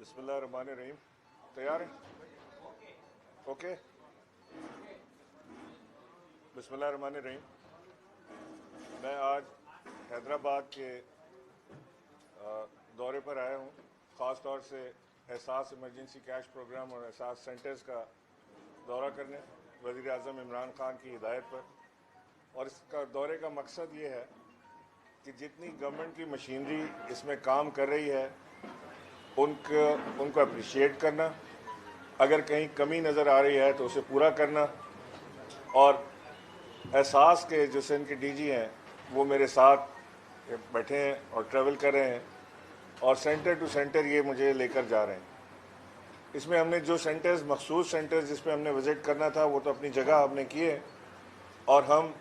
बिस्मिल्लाहिर्रहमानिर्रहीम। तैयार है? ओके। बिस्मिल्लाहिर्रहमानिर्रहीम। मैं आज हैदराबाद के दौरे पर आया हूँ, ख़ास तौर से एहसास इमरजेंसी कैश प्रोग्राम और एहसास सेंटर्स का दौरा करने, वज़ीर आज़म इमरान खान की हिदायत पर। और इसका दौरे का मकसद ये है कि जितनी गवर्नमेंट की मशीनरी इसमें काम कर रही है उनको अप्रिशिएट करना, अगर कहीं कमी नज़र आ रही है तो उसे पूरा करना। और एहसास के जो सिंध के डीजी हैं वो मेरे साथ बैठे हैं और ट्रैवल कर रहे हैं और सेंटर टू सेंटर ये मुझे लेकर जा रहे हैं। इसमें हमने जो सेंटर्स, मखसूस सेंटर्स जिस पे हमने विज़िट करना था वो तो अपनी जगह हमने किए, और हम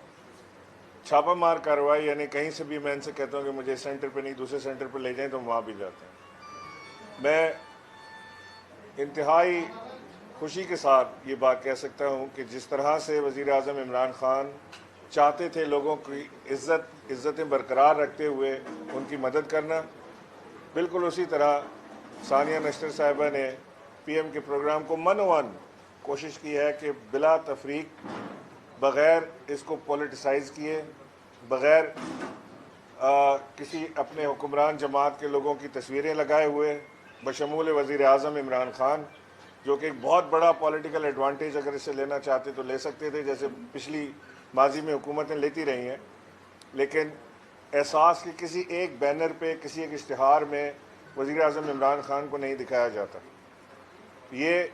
छापा मार कार्रवाई यानी कहीं से भी मैं इनसे कहता हूँ कि मुझे सेंटर पे नहीं दूसरे सेंटर पे ले जाएं तो वहाँ भी जाते हैं। मैं इंतहाई खुशी के साथ ये बात कह सकता हूँ कि जिस तरह से वज़ीर आज़म इमरान खान चाहते थे लोगों की इज़्ज़तें बरकरार रखते हुए उनकी मदद करना, बिल्कुल उसी तरह सानिया नशर साहिबा ने पीएम के प्रोग्राम को मनोवन कोशिश की है कि बिला तफरीक, बग़ैर इसको पॉलिटिसाइज़ किए, बग़ैर किसी अपने हुक्मरान जमात के लोगों की तस्वीरें लगाए हुए, बशमूल वज़ीर आज़म इमरान खान, जो कि एक बहुत बड़ा पॉलिटिकल एडवांटेज अगर इसे लेना चाहते तो ले सकते थे, जैसे पिछली माजी में हुकूमतें लेती रही हैं। लेकिन एहसास के किसी एक बैनर पे, किसी एक इश्तिहार में वज़ीर आज़म इमरान खान को नहीं दिखाया जाता। ये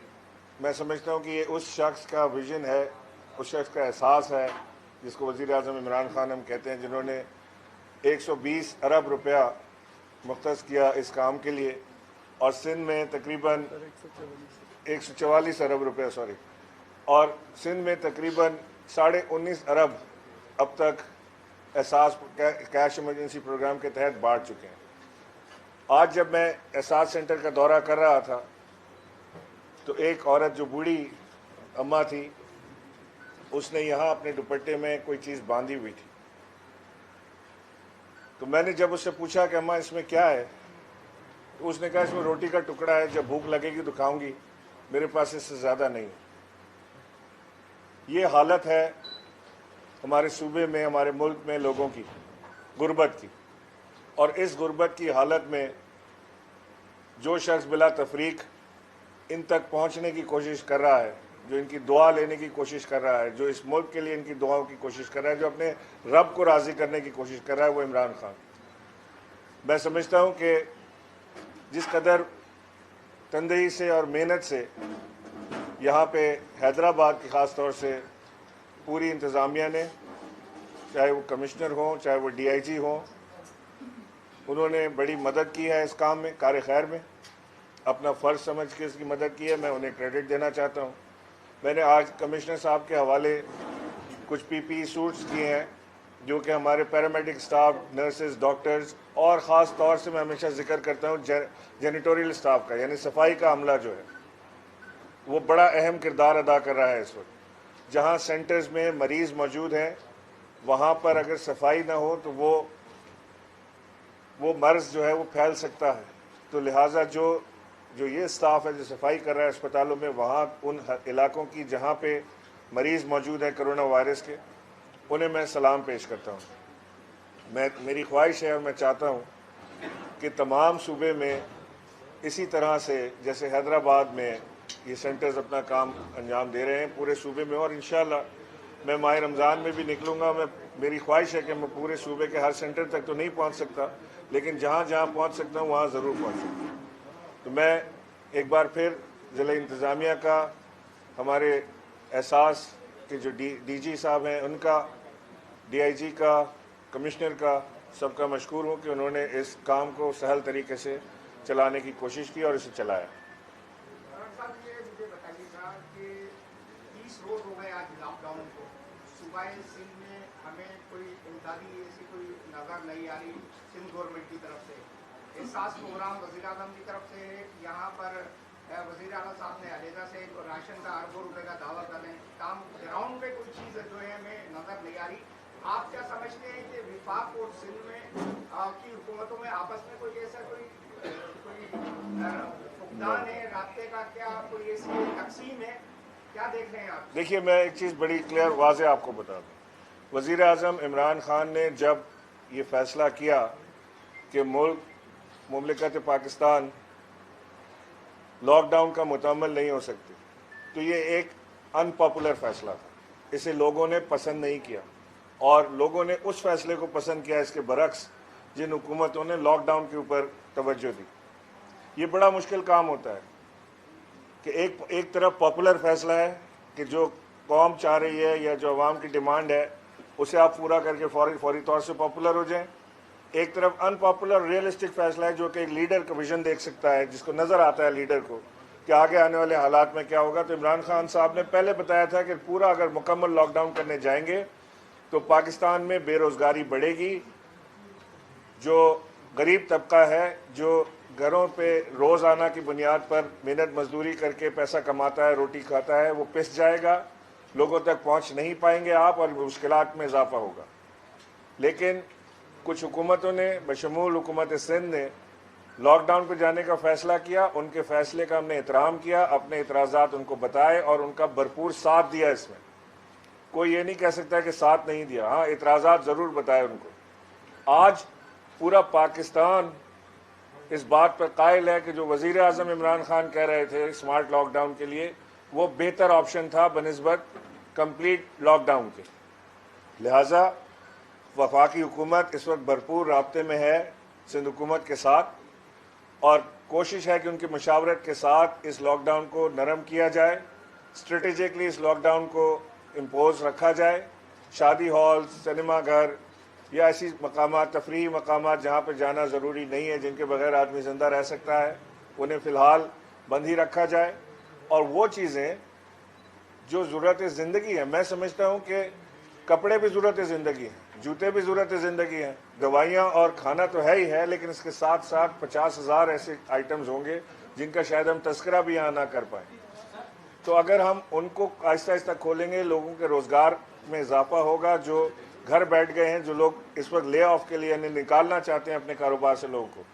मैं समझता हूँ कि ये उस शख्स का विज़न है, उस शख्स का एहसास है जिसको वज़ीर आज़म इमरान खान हम कहते हैं, जिन्होंने 120 अरब रुपया मुख्तस किया इस काम के लिए, और सिंध में तकरीबन 144 अरब रुपये और सिंध में तकरीबन 19.5 अरब अब तक एहसास कैश इमरजेंसी प्रोग्राम के तहत बांट चुके हैं। आज जब मैं एहसास सेंटर का दौरा कर रहा था तो एक औरत जो बूढ़ी अम्मा थी, उसने यहाँ अपने दुपट्टे में कोई चीज़ बांधी हुई थी। तो मैंने जब उससे पूछा कि अम्मा इसमें क्या है, तो उसने कहा इसमें रोटी का टुकड़ा है, जब भूख लगेगी तो खाऊंगी, मेरे पास इससे ज़्यादा नहीं है। ये हालत है हमारे सूबे में, हमारे मुल्क में लोगों की गुर्बत की। और इस गुर्बत की हालत में जो शख्स बिला तफरीक इन तक पहुंचने की कोशिश कर रहा है, जो इनकी दुआ लेने की कोशिश कर रहा है, जो इस मुल्क के लिए इनकी दुआओं की कोशिश कर रहा है, जो अपने रब को राज़ी करने की कोशिश कर रहा है, वो इमरान खान। मैं समझता हूँ कि जिस कदर तनदेही से और मेहनत से यहाँ पे हैदराबाद की ख़ास तौर से पूरी इंतज़ामिया ने, चाहे वो कमिश्नर हों, चाहे वो डीआईजी हों, उन्होंने बड़ी मदद की है इस काम में, कार खैर में, अपना फ़र्ज़ समझ के इसकी मदद की है। मैं उन्हें क्रेडिट देना चाहता हूँ। मैंने आज कमिश्नर साहब के हवाले कुछ पीपीई सूट्स किए हैं जो कि हमारे पैरामेडिक स्टाफ, नर्सेज, डॉक्टर्स, और ख़ास तौर से मैं हमेशा जिक्र करता हूँ जेनिटोरियल स्टाफ का, यानी सफाई का अमला जो है वो बड़ा अहम किरदार अदा कर रहा है इस वक्त। जहाँ सेंटर्स में मरीज़ मौजूद हैं वहाँ पर अगर सफाई ना हो तो वो मर्ज़ जो है वो फैल सकता है। तो लिहाजा जो ये स्टाफ है जो सफाई कर रहा है अस्पतालों में, वहाँ उन इलाकों की जहाँ पे मरीज़ मौजूद हैं कोरोना वायरस के, उन्हें मैं सलाम पेश करता हूँ। मेरी ख्वाहिश है और मैं चाहता हूँ कि तमाम सूबे में इसी तरह से जैसे हैदराबाद में ये सेंटर्स अपना काम अंजाम दे रहे हैं पूरे सूबे में, और इंशाअल्लाह मैं माह रमज़ान में भी निकलूँगा। मेरी ख्वाहिश है कि मैं पूरे सूबे के हर सेंटर तक तो नहीं पहुँच सकता, लेकिन जहाँ जहाँ पहुँच सकता हूँ वहाँ ज़रूर पहुँचूँ। तो मैं एक बार फिर ज़िला इंतज़ामिया का, हमारे एहसास के जो डीजी साहब हैं उनका, डीआईजी का, कमिश्नर का, सबका मशकूर हूँ कि उन्होंने इस काम को सहल तरीके से चलाने की कोशिश की और इसे चलाया। साहब ये मुझे बताइएगा कि 30 रोज हो गए आज लॉकडाउन को, सूबाई सिंध में हमें कोई इमदादी ऐसी कोई नज़र नहीं आ रही सिंध गवर्नमेंट की तरफ से। एहसास प्रोग्राम वज़ीर आज़म की तरफ से यहाँ पर वज़ीर आला साहब ने अलहदा से राशन का अरबों रुपए का दावा कर रहे हैं, काम ग्राउंड पे कोई चीज़ जो है हमें नज़र नहीं आ रही। आप क्या समझते हैं कि विफाक और सिंध में की हुकूमतों में आपस में कोई ऐसा कोई फुकदान है, रास्ते का क्या कोई ऐसी तकसीम है, क्या देख रहे हैं आप? देखिए, मैं एक चीज़ बड़ी क्लियर वाज़े आपको बता दूँ। वज़ीर आज़म इमरान खान ने जब ये फ़ैसला किया कि मुमलिकत पाकिस्तान लॉकडाउन का मुतम्मल नहीं हो सकती, तो ये एक अनपॉपुलर फ़ैसला था। इसे लोगों ने पसंद नहीं किया और लोगों ने उस फैसले को पसंद किया इसके बरक्स जिन हुकूमतों ने लॉकडाउन के ऊपर तवज्जो दी। ये बड़ा मुश्किल काम होता है कि एक तरफ पॉपुलर फैसला है कि जो कौम चाह रही है या जो अवाम की डिमांड है उसे आप पूरा करके फौरी तौर से पॉपुलर हो जाएं। एक तरफ अनपॉपुलर रियलिस्टिक फैसला है जो कि एक लीडर का विजन देख सकता है, जिसको नज़र आता है लीडर को कि आगे आने वाले हालात में क्या होगा। तो इमरान खान साहब ने पहले बताया था कि पूरा अगर मुकम्मल लॉकडाउन करने जाएंगे तो पाकिस्तान में बेरोज़गारी बढ़ेगी। जो गरीब तबका है, जो घरों पे रोज़ाना की बुनियाद पर मेहनत मजदूरी करके पैसा कमाता है, रोटी खाता है, वो पिस जाएगा, लोगों तक पहुंच नहीं पाएंगे आप और मुश्किलात में इजाफा होगा। लेकिन कुछ हुकूमतों ने बशमूल हुकूमत सिंध ने लॉकडाउन पर जाने का फ़ैसला किया। उनके फ़ैसले का हमने एहतराम किया, अपने इतराज़ात उनको बताए और उनका भरपूर साथ दिया। इसमें कोई ये नहीं कह सकता कि साथ नहीं दिया, हाँ इतराज़ात ज़रूर बताए उनको। आज पूरा पाकिस्तान इस बात पर कायल है कि जो वज़ीर आज़म इमरान खान कह रहे थे स्मार्ट लॉकडाउन के लिए, वो बेहतर ऑप्शन था बनिस्बत कंप्लीट लॉकडाउन के। लिहाजा वफाकी हुकूमत इस वक्त भरपूर राब्ते में है सिंध हुकूमत के साथ और कोशिश है कि उनकी मशावरत के साथ इस लॉकडाउन को नरम किया जाए, स्ट्रेटेजिकली इस लॉकडाउन को इम्पोज रखा जाए। शादी हॉल, सिनेमा घर या ऐसी मकामात, तफरीही मकामात जहाँ पर जाना ज़रूरी नहीं है, जिनके बगैर आदमी ज़िंदा रह सकता है, उन्हें फ़िलहाल बंद ही रखा जाए। और वो चीज़ें जो ज़रूरत ज़िंदगी है, मैं समझता हूँ कि कपड़े भी ज़रूरत ज़िंदगी है, जूते भी ज़रूरत ज़िंदगी है, दवाइयाँ और खाना तो है ही है, लेकिन इसके साथ साथ 50,000 ऐसे आइटम्स होंगे जिनका शायद हम तस्करा भी यहाँ ना कर पाएँ। तो अगर हम उनको आहिस्ता आहिस्ता खोलेंगे, लोगों के रोज़गार में इजाफा होगा। जो घर बैठ गए हैं, जो लोग इस वक्त ले ऑफ के लिए निकालना चाहते हैं अपने कारोबार से लोगों को,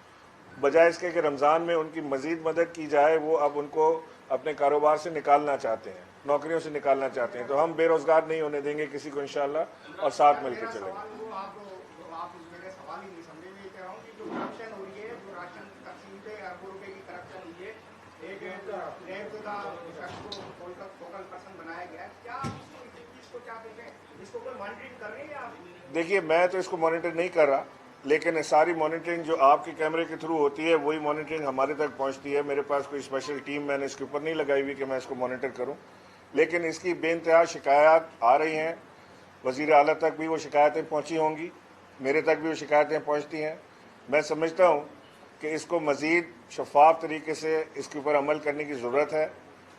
बजाय इसके कि रमज़ान में उनकी मज़ीद मदद की जाए, वो अब उनको अपने कारोबार से निकालना चाहते हैं, नौकरियों से निकालना चाहते हैं। तो हम बेरोज़गार नहीं होने देंगे किसी को इंशाअल्लाह, और साथ मिलकर चलेंगे। आप मेरे सवाल ही नहीं समझे। मैं कह रहा हूँ कि जो करप्शन हो रही है, जो राशन तकसीम पे अरबों रुपए की करप्शन हुई है, एक शख्स को फोकल पर्सन बनाया गया है, क्या इसको क्या कहते हैं, इसको कोई मॉनिटरिंग कर रहे हैं आप? देखिए, मैं तो इसको मॉनिटर नहीं कर रहा, लेकिन सारी मॉनिटरिंग जो आपके कैमरे के थ्रू होती है वही मॉनिटरिंग हमारे तक पहुंचती है। मेरे पास कोई स्पेशल टीम मैंने इसके ऊपर नहीं लगाई हुई कि मैं इसको मॉनिटर करूं, लेकिन इसकी बेइंतहा शिकायत आ रही हैं। वज़ीर आला तक भी वो शिकायतें पहुंची होंगी, मेरे तक भी वो शिकायतें पहुंचती हैं। मैं समझता हूं कि इसको मज़ीद शफाफ तरीके से इसके ऊपर अमल करने की ज़रूरत है।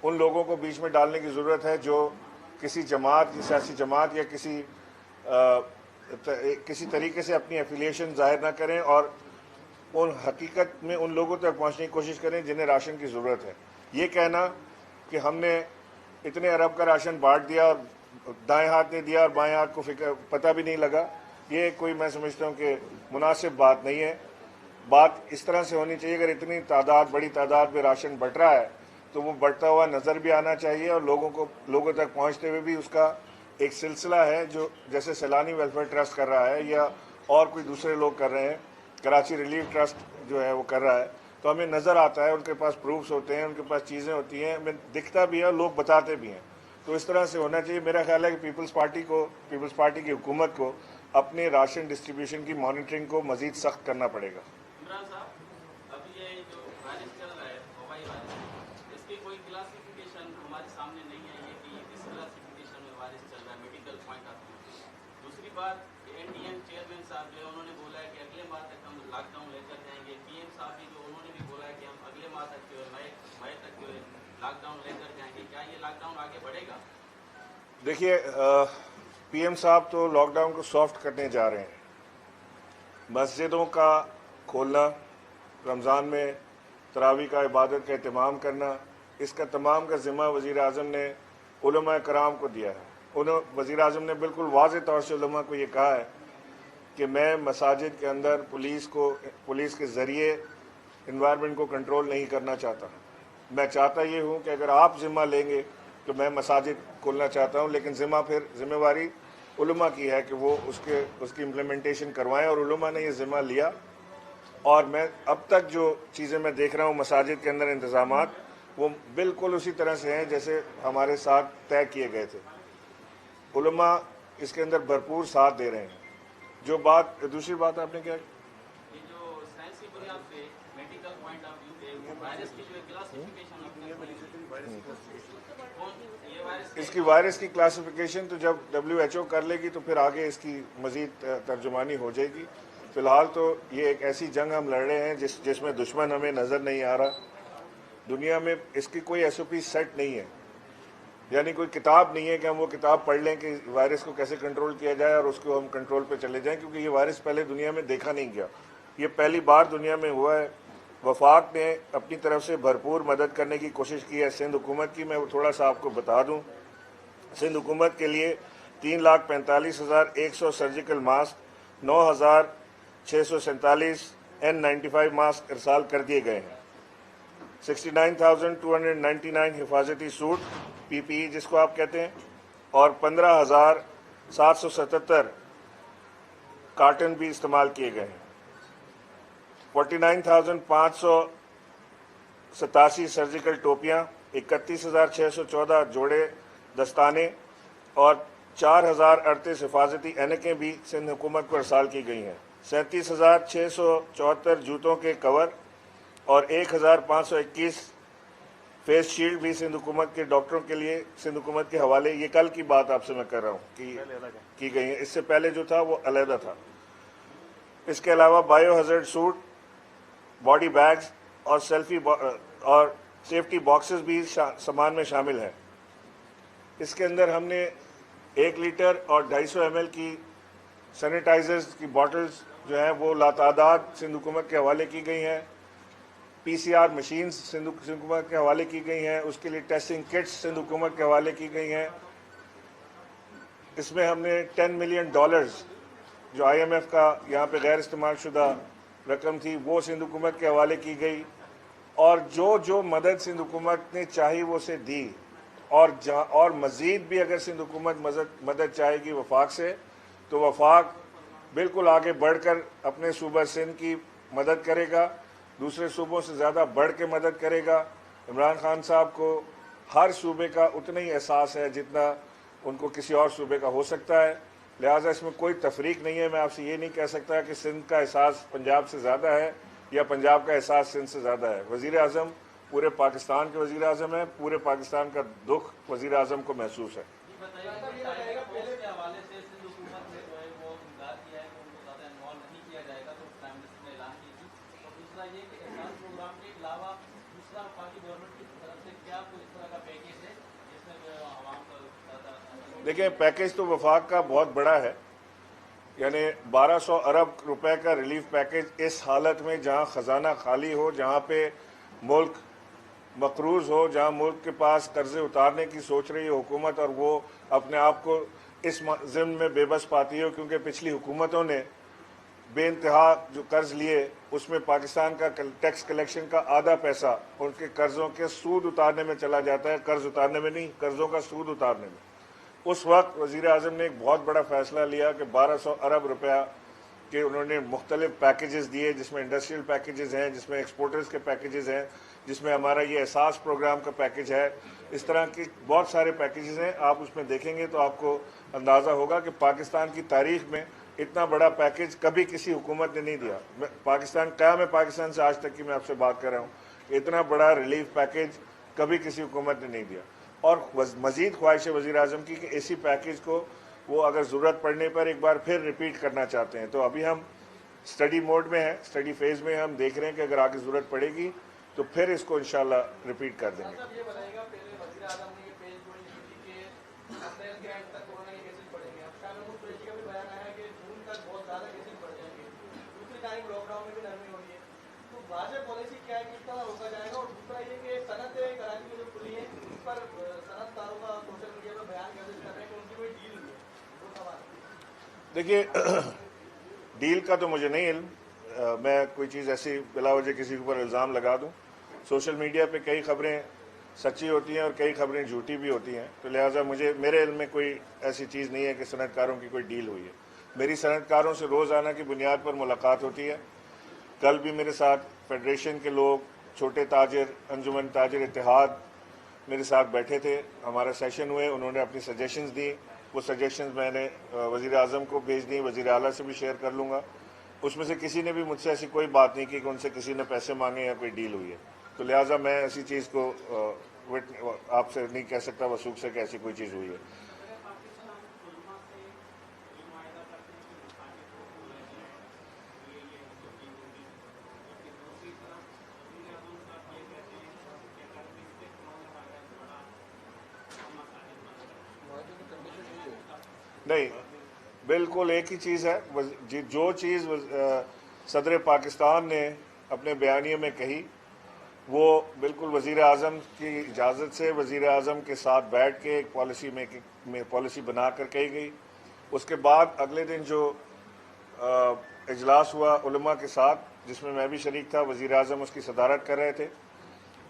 उन लोगों को बीच में डालने की ज़रूरत है जो किसी जमात, सियासी जमात या किसी तरीके से अपनी एफिलिएशन ज़ाहिर ना करें और उन हकीकत में उन लोगों तक पहुंचने की कोशिश करें जिन्हें राशन की ज़रूरत है। ये कहना कि हमने इतने अरब का राशन बांट दिया और दाएं हाथ ने दिया और बाएं हाथ को पता भी नहीं लगा, ये कोई, मैं समझता हूँ कि मुनासिब बात नहीं है। बात इस तरह से होनी चाहिए, अगर इतनी बड़ी तादाद में राशन बट रहा है तो वो बढ़ता हुआ नज़र भी आना चाहिए और लोगों तक पहुँचते हुए भी उसका एक सिलसिला है, जो जैसे सैलानी वेलफेयर ट्रस्ट कर रहा है या और कोई दूसरे लोग कर रहे हैं, कराची रिलीफ ट्रस्ट जो है वो कर रहा है, तो हमें नज़र आता है, उनके पास प्रूफ्स होते हैं, उनके पास चीज़ें होती हैं, हमें दिखता भी है, लोग बताते भी हैं। तो इस तरह से होना चाहिए। मेरा ख्याल है कि पीपल्स पार्टी की हुकूमत को अपने राशन डिस्ट्रीब्यूशन की मॉनिटरिंग को मज़ीद सख्त करना पड़ेगा। इमरान साहब, अभी ये जो वायरस चल रहा है, वबाई वायरस, इसकी कोई क्लासिफिकेशन हमारे सामने नहीं है ये कि इस क्लासिफिकेशन में वायरस चल रहा है, मेडिकल पॉइंट ऑफ व्यू। दूसरी बात, एनडीएम चेयरमैन साहब जो है उन्होंने बोला है कि अगले माह तक हम लॉकडाउन लेकर जाएंगे। पीएम साहब भी जो उन्होंने भी बोला है कि हम अगले माह तक जो है मई तक जो है लॉकडाउन लेकर जाएंगे। क्या ये लॉकडाउन आगे बढ़ेगा? देखिए, पीएम साहब तो लॉकडाउन को सॉफ्ट करने जा रहे हैं। मस्जिदों का खोलना, रमज़ान में तरावी का इबादत का एहतमाम करना, इसका तमाम का ज़िम्मा वज़ीर आज़म ने उलमा कराम को दिया है। वज़ीर आज़म ने बिल्कुल वाज़ेह तौर से उलमा को ये कहा है कि मैं मसाजिद के अंदर पुलिस के ज़रिए इन्वायरमेंट को कंट्रोल नहीं करना चाहता। मैं चाहता ये हूँ कि अगर आप ज़िम्मा लेंगे तो मैं मसाजिद खोलना चाहता हूँ, लेकिन जिम्मेवारी उलमा की है कि वो उसकी इम्प्लीमेंटेशन करवाएं, और उलमा ने ये ज़िम्मा लिया। और मैं अब तक जो चीज़ें मैं देख रहा हूँ मसाजिद के अंदर इंतज़ामात, वो बिल्कुल उसी तरह से हैं जैसे हमारे साथ तय किए गए थे। उलमा इसके अंदर भरपूर साथ दे रहे हैं। जो बात दूसरी बात आपने क्या, ये जो साइंस की बुनियाद पे मेडिकल पॉइंट ऑफ व्यू पे वो वायरस की जो क्लासिफिकेशन आपने ये वायरस इसकी वायरस की क्लासिफिकेशन तो जब WHO कर लेगी तो फिर आगे इसकी मज़ीद तर्जुमानी हो जाएगी। फ़िलहाल तो ये एक ऐसी जंग हम लड़ रहे हैं जिसमें दुश्मन हमें नज़र नहीं आ रहा। दुनिया में इसकी कोई SOP सेट नहीं है, यानी कोई किताब नहीं है कि हम वो किताब पढ़ लें कि वायरस को कैसे कंट्रोल किया जाए और उसको हम कंट्रोल पे चले जाएं, क्योंकि ये वायरस पहले दुनिया में देखा नहीं गया, ये पहली बार दुनिया में हुआ है। वफाक ने अपनी तरफ से भरपूर मदद करने की कोशिश की है सिंध हुकूमत की। मैं थोड़ा सा आपको बता दूं, सिंध हुकूमत के लिए 3,45,100 सर्जिकल मास्क, 9,647 N95 मास्क इरसाल कर दिए गए हैं। 69,299 हिफाजती सूट PPE जिसको आप कहते हैं, और 15,777 कार्टन भी इस्तेमाल किए गए हैं। 49,587 सर्जिकल टोपियां, 31,614 जोड़े दस्ताने और 4,038 हिफाजती ऐनकें भी सिंध हुकूमत को इरसाल की गई हैं। 37,674 जूतों के कवर और 1,521 फेस शील्ड भी सिंध हुकूमत के डॉक्टरों के लिए सिंध हुकूमत के हवाले, ये कल की बात आपसे मैं कर रहा हूँ की गई है, इससे पहले जो था वो अलहदा था। इसके अलावा bio hazard suit, body bags और सेफ्टी बॉक्सेस भी सामान में शामिल हैं। इसके अंदर हमने 1 लीटर और 250 ml की सैनिटाइजर्स की बॉटल्स जो हैं वो लातादाद सिंध हुकूमत के हवाले की गई हैं। PCR मशीन्स सिंध हुकूमत के हवाले की गई हैं, उसके लिए टेस्टिंग किट्स सिंध हुकूमत के हवाले की गई हैं। इसमें हमने $10 मिलियन जो IMF का यहाँ पे गैर इस्तेमाल शुदा रकम थी वो सिंध हुकूमत के हवाले की गई, और जो मदद सिंध हुकूमत ने चाही वो से दी, और मज़ीद भी अगर सिंध हुकूमत मदद चाहेगी वफाक से तो वफाक बिल्कुल आगे बढ़कर अपने सूबा सिंध की मदद करेगा, दूसरे सूबों से ज़्यादा बढ़ के मदद करेगा। इमरान खान साहब को हर सूबे का उतना ही एहसास है जितना उनको किसी और सूबे का हो सकता है, लिहाजा इसमें कोई तफरीक नहीं है। मैं आपसे ये नहीं कह सकता कि सिंध का एहसास पंजाब से ज़्यादा है या पंजाब का एहसास सिंध से ज़्यादा है। वज़ीर आज़म पूरे पाकिस्तान के वज़ीर आज़म है, पूरे पाकिस्तान का दुख वज़ीर आज़म को महसूस है। देखिए, पैकेज तो वफाक का बहुत बड़ा है, यानी 1200 अरब रुपए का रिलीफ पैकेज इस हालत में जहां ख़जाना खाली हो, जहां पे मुल्क मकरूज़ हो, जहां मुल्क के पास कर्जे उतारने की सोच रही है हुकूमत और वो अपने आप को इस ज़िम्न में बेबस पाती हो क्योंकि पिछली हुकूमतों ने बेइंतहा जो कर्ज लिए उसमें पाकिस्तान का टैक्स कलेक्शन का आधा पैसा उनके कर्ज़ों के सूद उतारने में चला जाता है, कर्ज उतारने में नहीं, कर्ज़ों का सूद उतारने में। उस वक्त वज़ीर आज़म ने एक बहुत बड़ा फैसला लिया कि 1200 अरब रुपया के उन्होंने मुख्तलिफ पैकेजेस दिए, जिसमें इंडस्ट्रियल पैकेजेस हैं, जिसमें एक्सपोर्टर्स के पैकेजेस हैं, जिसमें हमारा ये एहसास प्रोग्राम का पैकेज है। इस तरह की बहुत सारे पैकेजेस हैं, आप उसमें देखेंगे तो आपको अंदाज़ा होगा कि पाकिस्तान की तारीख में इतना बड़ा पैकेज कभी किसी हुकूमत ने नहीं दिया। पाकिस्तान से आज तक की मैं आपसे बात कर रहा हूँ, इतना बड़ा रिलीफ पैकेज कभी किसी हुकूमत ने नहीं दिया। और मज़ीद ख्वाहिश है वज़ीर आज़म की कि इसी पैकेज को वो अगर ज़रूरत पड़ने पर एक बार फिर रिपीट करना चाहते हैं। तो अभी हम स्टडी मोड में हैं, स्टडी फेज़ में हम देख रहे हैं कि अगर आगे ज़रूरत पड़ेगी तो फिर इसको इंशाल्लाह रिपीट कर देंगे। देखिए, डील का तो मुझे नहीं इल्म, मैं कोई चीज़ ऐसी बिला वजह किसी के ऊपर इल्ज़ाम लगा दूं। सोशल मीडिया पे कई खबरें सच्ची होती हैं और कई खबरें झूठी भी होती हैं, तो लिहाजा मेरे इल्म में कोई ऐसी चीज़ नहीं है कि सनतकारों की कोई डील हुई है। मेरी सनतकारों से रोज़ाना की बुनियाद पर मुलाकात होती है। कल भी मेरे साथ फेडरेशन के लोग, छोटे ताजिर, अंजुमन ताजिर इत्तेहाद मेरे साथ बैठे थे, हमारा सेशन हुए, उन्होंने अपनी सजेशंस दी। वो सजेशंस मैंने वज़ीर आज़म को भेज दी, वज़ीर आला से भी शेयर कर लूँगा। उसमें से किसी ने भी मुझसे ऐसी कोई बात नहीं की कि उनसे किसी ने पैसे मांगे या कोई डील हुई है। तो लिहाजा मैं ऐसी चीज़ को आपसे नहीं कह सकता वसूख से कि ऐसी कोई चीज़ हुई है। नहीं, बिल्कुल एक ही चीज़ है। जो चीज़ सदर पाकिस्तान ने अपने बयानिए में कही, वो बिल्कुल वज़ीर आज़म की इजाज़त से वज़ीर आज़म के साथ बैठ के एक पॉलिसी बना कर कही गई। उसके बाद अगले दिन जो इजलास हुआ उलमा के साथ, जिसमें मैं भी शरीक था, वज़ीर आज़म उसकी सदारत कर रहे थे,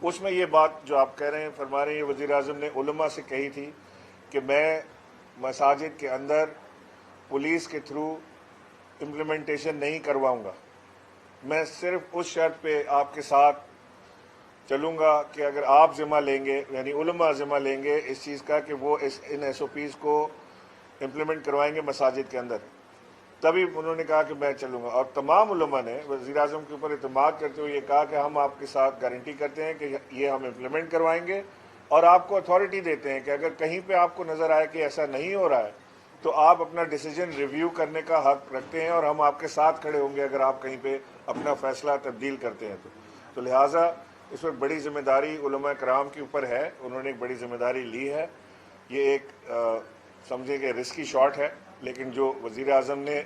उसमें ये बात जो आप कह रहे हैं, फरमा रहे हैं, ये वज़ीर आज़म ने उलमा से कही थी कि मैं मसाजिद के अंदर पुलिस के थ्रू इम्प्लीमेंटेशन नहीं करवाऊंगा। मैं सिर्फ उस शर्त पे आपके साथ चलूँगा कि अगर आप ज़िम्मा लेंगे, यानी उलमा ज़िम्मा लेंगे इस चीज़ का कि वो इन SOPs को इम्प्लीमेंट करवाएंगे मसाजिद के अंदर, तभी उन्होंने कहा कि मैं चलूँगा। और तमाम उलमा ने वज़ीर आज़म के ऊपर इत्मीनान करते हुए ये कहा कि हम आपके साथ गारंटी करते हैं कि ये हम इम्प्लीमेंट करवाएंगे, और आपको अथॉरिटी देते हैं कि अगर कहीं पे आपको नज़र आए कि ऐसा नहीं हो रहा है तो आप अपना डिसीजन रिव्यू करने का हक रखते हैं, और हम आपके साथ खड़े होंगे अगर आप कहीं पे अपना फैसला तब्दील करते हैं तो लिहाजा इस वक्त बड़ी जिम्मेदारी उलमा कराम के ऊपर है। उन्होंने एक बड़ी जिम्मेदारी ली है। ये एक समझे कि रिस्की शॉट है, लेकिन जो वज़ीर आज़म ने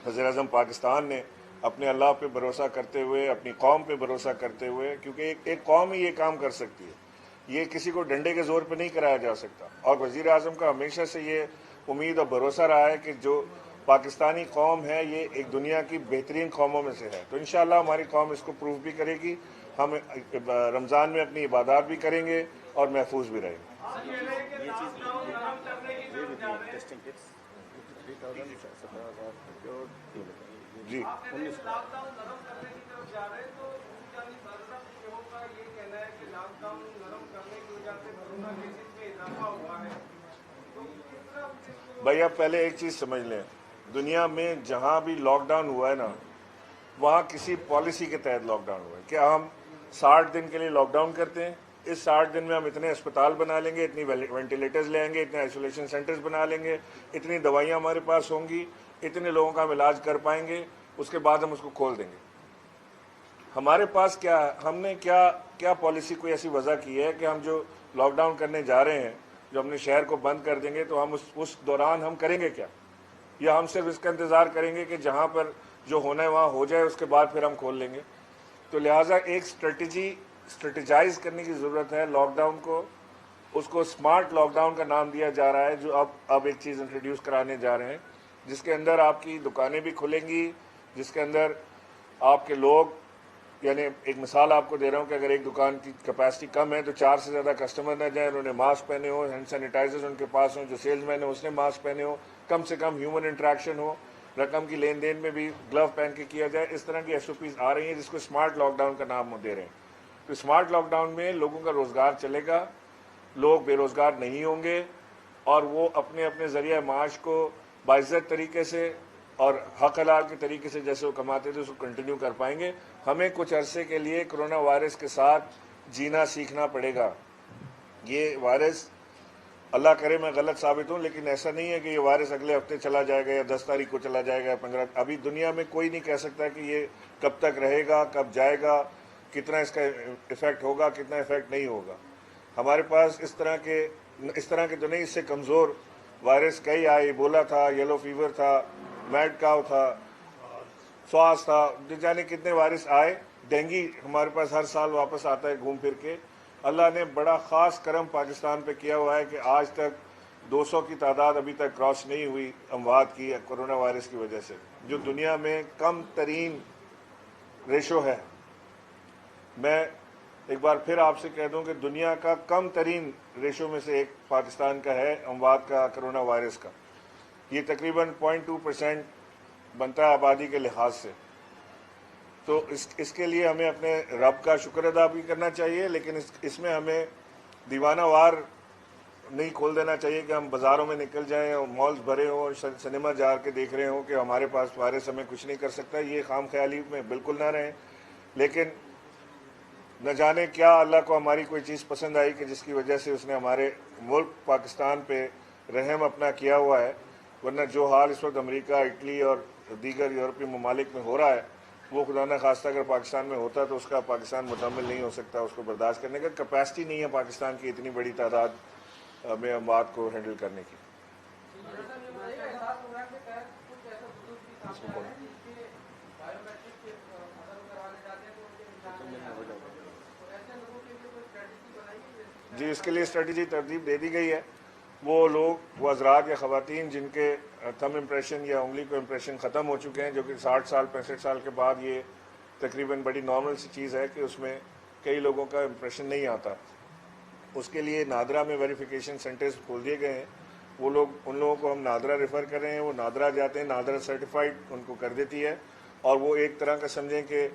वज़ीर आज़म पाकिस्तान ने अपने अल्लाह पे भरोसा करते हुए, अपनी कौम पे भरोसा करते हुए, क्योंकि एक कौम ही ये काम कर सकती है, ये किसी को डंडे के जोर पे नहीं कराया जा सकता। और वज़ीर आज़म का हमेशा से ये उम्मीद और भरोसा रहा है कि जो पाकिस्तानी कौम है ये एक दुनिया की बेहतरीन कौमों में से है। तो इंशाअल्लाह हमारी कौम इसको प्रूव भी करेगी। हम रमज़ान में अपनी इबादत भी करेंगे और महफूज भी रहेंगे। जी, भाई आप पहले एक चीज़ समझ लें, दुनिया में जहाँ भी लॉकडाउन हुआ है ना, वहाँ किसी पॉलिसी के तहत लॉकडाउन हुआ है। क्या हम 60 दिन के लिए लॉकडाउन करते हैं, इस 60 दिन में हम इतने अस्पताल बना लेंगे, इतनी वेंटिलेटर्स ले आएंगे, इतने आइसोलेशन सेंटर्स बना लेंगे, इतनी दवाइयाँ हमारे पास होंगी, इतने लोगों का हम इलाज कर पाएंगे, उसके बाद हम उसको खोल देंगे। हमारे पास क्या, हमने क्या पॉलिसी कोई ऐसी वजह की है कि हम जो लॉकडाउन करने जा रहे हैं, जो अपने शहर को बंद कर देंगे, तो हम उस दौरान हम करेंगे क्या, या हम सिर्फ इसका इंतज़ार करेंगे कि जहाँ पर जो होना है वहाँ हो जाए, उसके बाद फिर हम खोल लेंगे। तो लिहाजा एक स्ट्रेटेजाइज करने की ज़रूरत है लॉकडाउन को। उसको स्मार्ट लॉकडाउन का नाम दिया जा रहा है, जो अब एक चीज़ इंट्रोड्यूस कराने जा रहे हैं, जिसके अंदर आपकी दुकानें भी खुलेंगी, जिसके अंदर आपके लोग, यानी एक मिसाल आपको दे रहा हूँ कि अगर एक दुकान की कैपेसिटी कम है तो 4 से ज़्यादा कस्टमर न जाए, उन्होंने मास्क पहने हो, हैंड सैनिटाइजर्स उनके पास हो, जो सेल्समैन है उसने मास्क पहने हो, कम से कम ह्यूमन इंट्रैक्शन हो, रकम की लेन देन में भी ग्लव पहन के किया जाए। इस तरह की SOPs आ रही हैं जिसको स्मार्ट लॉकडाउन का नाम दे रहे हैं। तो स्मार्ट लॉकडाउन में लोगों का रोज़गार चलेगा, लोग बेरोज़गार नहीं होंगे, और वो अपने अपने ज़रिए माश को बाइज़्ज़त तरीके से और हक हलाल के तरीके से जैसे वो कमाते थे उसको कंटिन्यू कर पाएंगे। हमें कुछ अरसे के लिए कोरोना वायरस के साथ जीना सीखना पड़ेगा। ये वायरस, अल्लाह करे मैं गलत साबित हूँ, लेकिन ऐसा नहीं है कि ये वायरस अगले हफ्ते चला जाएगा या 10 तारीख को चला जाएगा, 15। अभी दुनिया में कोई नहीं कह सकता कि ये कब तक रहेगा, कब जाएगा, कितना इसका इफ़ेक्ट होगा, कितना इफ़ेक्ट नहीं होगा। हमारे पास इस तरह के तो नहीं, इससे कमज़ोर वायरस कई आए। इबोला था, येलो फीवर था, मैड काव था, स्वास था, न जाने कितने वायरस आए। डेंगू हमारे पास हर साल वापस आता है घूम फिर के। अल्लाह ने बड़ा ख़ास करम पाकिस्तान पे किया हुआ है कि आज तक 200 की तादाद अभी तक क्रॉस नहीं हुई अमवात की कोरोना वायरस की वजह से, जो दुनिया में कम तरीन रेशो है। मैं ایک بار پھر آپ سے کہہ دوں کہ دنیا کا کم ترین ریشو میں سے ایک پاکستان کا ہے اموات کا کرونا وائرس کا. یہ تقریباً 0.2% بنتا ہے آبادی کے لحاظ سے. تو اس کے لیے ہمیں اپنے رب کا شکر ادا بھی کرنا چاہیے، لیکن اس میں ہمیں دیوانہ وار نہیں کھول دینا چاہیے کہ ہم بازاروں میں نکل جائیں اور مالز بھرے ہوں اور سنیما جا کے دیکھ رہے ہوں کہ ہمارے پاس وائرس ہمیں کچھ نہیں کر سکتا. یہ خام خیالی میں بالکل نہ رہیں. لیکن نہ جانے کیا اللہ کو ہماری کوئی چیز پسند آئی کہ جس کی وجہ سے اس نے ہمارے ملک پاکستان پہ رحم اپنا کیا ہوا ہے. ورنہ جو حال اس وقت امریکہ، اٹلی اور دیگر یورپی ممالک میں ہو رہا ہے، وہ خدا نہ خواستہ اگر پاکستان میں ہوتا تو اس کا پاکستان متحمل نہیں ہو سکتا. اس کو برداشت کرنے کا کیپیسٹی نہیں ہے پاکستان کی اتنی بڑی تعداد میں اموات کو ہینڈل کرنے کی. جی، اس کے لیے اسٹریٹجی ترتیب دے دی گئی ہے. وہ لوگ، وہ حضرات یا خواتین جن کے تھم امپریشن یا انگلی کو امپریشن ختم ہو چکے ہیں، جو کہ 60 سال 65 سال کے بعد یہ تقریباً بڑی نارمل سی چیز ہے کہ اس میں کئی لوگوں کا امپریشن نہیں آتا. اس کے لیے نادرا میں ویریفیکیشن سینٹرز کھول دیے گئے ہیں. وہ لوگ، ان لوگوں کو ہم نادرا ریفر کر رہے ہیں، وہ نادرا جاتے ہیں، نادرا سرٹیفائڈ ان کو کر دیتی ہے، اور وہ ایک طرح کا سمجھیں کہ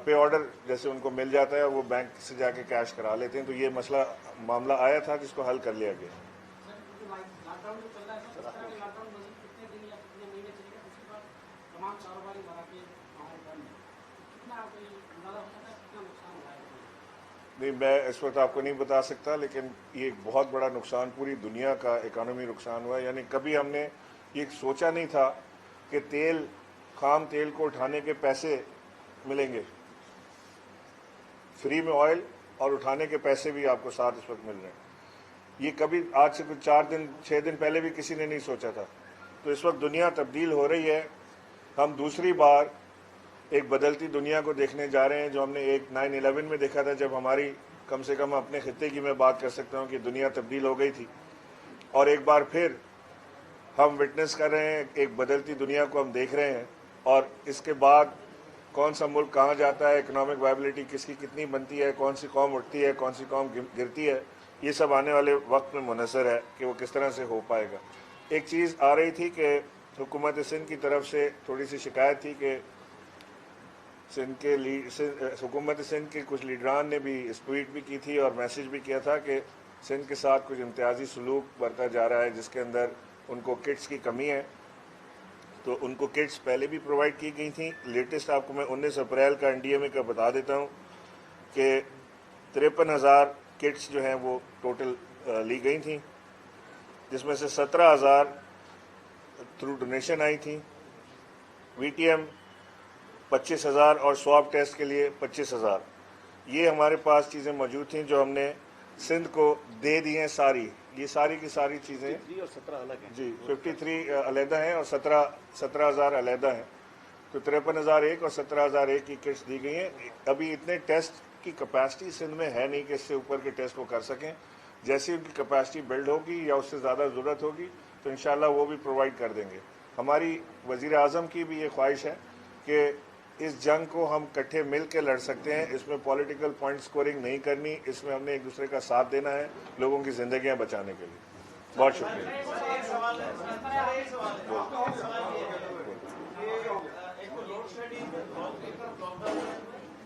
پے آرڈر جیسے ان کو مل جاتا ہے، اور وہ بینک سے جا کے کیش کرا لیتے ہیں. تو یہ معاملہ آیا تھا جس کو حل کر لیا گیا. نہیں، میں اس وقت آپ کو نہیں بتا سکتا، لیکن یہ ایک بہت بڑا نقصان پوری دنیا کا اکانومی نقصان ہوا ہے. یعنی کبھی ہم نے یہ سوچا نہیں تھا کہ خام تیل کو اٹھانے کے پیسے ملیں گے، فری میں آئل اور اٹھانے کے پیسے بھی آپ کو ساتھ اس وقت مل رہے ہیں. یہ کبھی آج سے کچھ 6 دن پہلے بھی کسی نے نہیں سوچا تھا. تو اس وقت دنیا تبدیل ہو رہی ہے. ہم دوسری بار ایک بدلتی دنیا کو دیکھنے جا رہے ہیں، جو ہم نے ایک 9/11 میں دیکھا تھا، جب ہماری، کم سے کم اپنے خطے کی میں بات کر سکتا ہوں کہ دنیا تبدیل ہو گئی تھی. اور ایک بار پھر ہم وٹنس کر رہے ہیں، ایک بدلتی دنیا کو ہم دیکھ رہے ہیں. اور اس کے بعد کون سا ملک کہاں جاتا ہے، اکنامک وائبلٹی کس کی کتنی بنتی ہے، کون سی قوم اٹھتی ہے، کون سی قوم گرتی ہے، یہ سب آنے والے وقت میں منحصر ہے کہ وہ کس طرح سے ہو پائے گا. ایک چیز آ رہی تھی کہ حکومت سندھ کی طرف سے تھوڑی سی شکایت تھی کہ حکومت سندھ کے کچھ لیڈران نے بھی ٹویٹ بھی کی تھی اور میسج بھی کیا تھا کہ سندھ کے ساتھ کچھ امتیازی سلوک برتا جا رہا ہے، جس کے اندر ان کو کٹس کی کمی ہے. تو ان کو کٹس پہلے بھی پرووائڈ کی گئی تھیں. لیٹسٹ آپ کو میں 19 اپریل کا NDMA کا بتا دیتا ہوں کہ 53,000 کٹس جو ہیں وہ ٹوٹل لی گئی تھیں، جس میں سے 17,000 تھرو ڈونیشن آئی تھیں. VTM 25,000 اور سواب ٹیسٹ کے لیے 25,000. یہ ہمارے پاس چیزیں موجود تھیں جو ہم نے سندھ کو دے دی ہیں. یہ ساری کی ساری چیزیں 53 اور 17 الگ ہیں. جی 53 علیحدہ ہیں اور 17,000 علیحدہ ہیں. تو 53,001 اور 17,001 کی کٹس دی گئی ہیں. ابھی اتنے ٹیسٹ کی کیپیسٹی سندھ میں ہے نہیں کہ اس سے اوپر کے ٹیسٹ وہ کر سکیں. جیسی ان کی کیپیسٹی بلڈ ہوگی یا اس سے زیادہ ضرورت ہوگی تو انشاءاللہ وہ بھی پرووائڈ کر دیں گے. ہماری وزیر اعظم کی بھی یہ خواہش ہے کہ اس جنگ کو ہم کٹھے مل کے لڑ سکتے ہیں. اس میں پولیٹیکل پوائنٹ سکورنگ نہیں کرنی، اس میں ہم نے ایک دوسرے کا ساتھ دینا ہے لوگوں کی زندگیاں بچانے کے لیے. بہت شکریہ.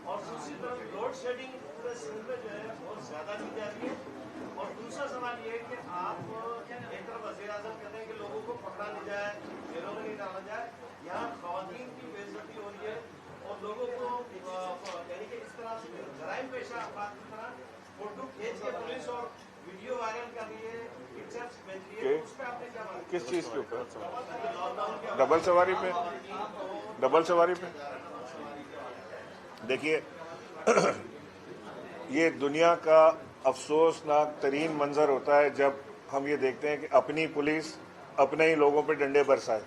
اور دوسری طرف لوڈ شیڈنگ پورے سندھ میں جو ہے بہت زیادہ کی جا رہی ہے. اور دوسرا سوال یہ ہے کہ آپ ایک طرف وزیر اعظم کہتے ہیں کہ لوگوں کو پکڑا نہیں جائے، جیلوں میں نہیں ڈالا جائے، یہاں خواتین کی بے عزتی ہو رہی ہے اور لوگوں کو یعنی کہ اس طرح سے جرائم پیشہ افراد کی طرح فوٹو کھینچ کے پولیس اور ویڈیو وائرل کر رہی ہے، پکچرز بھیج رہی ہے. اس پہ آپ نے کیا بات؟ کس چیز کے اوپر؟ ڈبل سواری پہ دیکھیے، یہ دنیا کا افسوسناک ترین منظر ہوتا ہے جب ہم یہ دیکھتے ہیں کہ اپنی پولیس اپنے ہی لوگوں پہ ڈنڈے برسائے.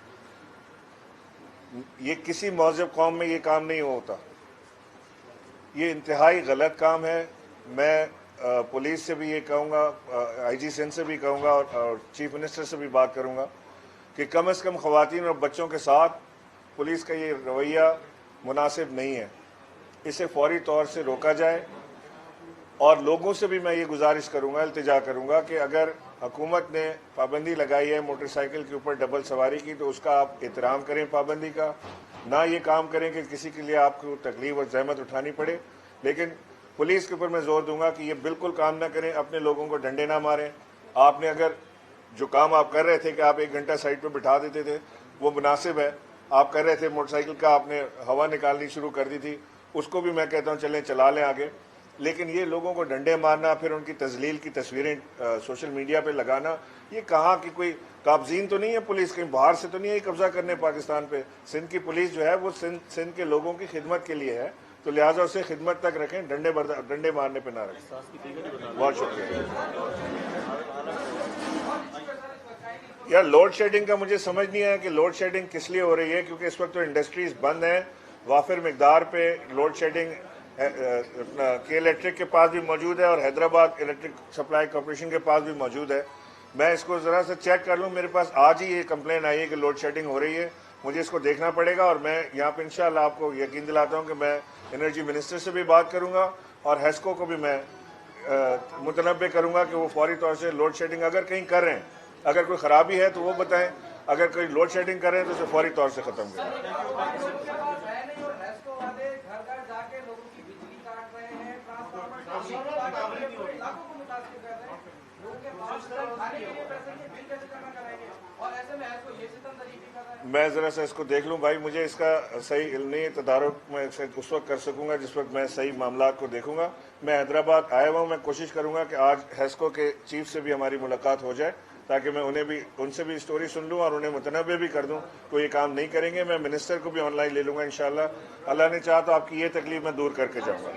یہ کسی مہذب قوم میں یہ کام نہیں ہوتا. یہ انتہائی غلط کام ہے. میں پولیس سے بھی یہ کہوں گا، IG سندھ سے بھی کہوں گا اور چیف منسٹر سے بھی بات کروں گا کہ کم از کم خواتین اور بچوں کے ساتھ پولیس کا یہ رویہ مناسب نہیں ہے. اسے فوری طور سے روکا جائے اور لوگوں سے بھی میں یہ گزارش کروں گا, التجا کروں گا کہ اگر حکومت نے پابندی لگائی ہے موٹر سائیکل کے اوپر ڈبل سواری کی تو اس کا آپ احترام کریں پابندی کا, نہ یہ کام کریں کہ کسی کے لیے آپ کو تکلیف اور زحمت اٹھانی پڑے. لیکن پولیس کے اوپر میں زور دوں گا کہ یہ بالکل کام نہ کریں, اپنے لوگوں کو ڈنڈے نہ ماریں. آپ نے اگر جو کام آپ کر رہے تھے کہ آپ 1 گھنٹہ سائڈ پہ بٹھا دیتے تھے وہ مناسب ہے, آپ کر رہے تھے موٹر سائیکل کا آپ نے ہوا نکالنی شروع کر دی تھی, اس کو بھی میں کہتا ہوں چلیں چلا لیں آگے. لیکن یہ لوگوں کو ڈنڈے مارنا, پھر ان کی تذلیل کی تصویریں سوشل میڈیا پہ لگانا, یہ کہاں کی کوئی قابضین تو نہیں ہے پولیس, کہیں باہر سے تو نہیں ہے قبضہ کرنے پاکستان پہ. سندھ کی پولیس جو ہے وہ سندھ کے لوگوں کی خدمت کے لیے ہے, تو لہٰذا اسے خدمت تک رکھیں, ڈنڈے مارنے پہ نہ رکھیں. بہت شکریہ. یار لوڈ شیڈنگ کا مجھے سمجھ نہیں آیا کہ لوڈ شیڈنگ کس لیے ہو رہی ہے, کیونکہ اس وقت تو انڈسٹریز بند ہیں, وافر مقدار پہ لوڈ شیڈنگ کے الیکٹرک کے پاس بھی موجود ہے اور حیدرآباد الیکٹرک سپلائی کارپوریشن کے پاس بھی موجود ہے. میں اس کو ذرا سے چیک کر لوں, میرے پاس آج ہی یہ کمپلین آئی ہے کہ لوڈ شیڈنگ ہو رہی ہے, مجھے اس کو دیکھنا پڑے گا. اور میں یہاں پہ انشاءاللہ آپ کو یقین دلاتا ہوں کہ میں انرجی منسٹر سے بھی بات کروں گا اور ہیسکو کو بھی میں متنبع کروں گا کہ وہ فوری طور سے لوڈ شیڈنگ اگر کہیں کر رہے ہیں, اگر کوئی خرابی ہے تو وہ بتائیں, اگر کوئی لوڈ شیڈنگ کر رہے ہیں تو اسے فوری طور سے ختم کریں. میں ذرا سا اس کو دیکھ لوں بھائی, مجھے اس کا صحیح علم نہیں ہے, تدارک میں اس وقت کر سکوں گا جس وقت میں صحیح معاملات کو دیکھوں گا. میں حیدرآباد آیا ہوا ہوں, میں کوشش کروں گا کہ آج ہیسکو کے چیف سے بھی ہماری ملاقات ہو جائے تاکہ میں ان سے بھی اسٹوری سن لوں اور انہیں متنبع بھی کر دوں کہ یہ کام نہیں کریں گے. میں منسٹر کو بھی آن لائن لے لوں گا انشاءاللہ. اللہ نے چاہا تو آپ کی یہ تکلیف میں دور کر کے جاؤں گا.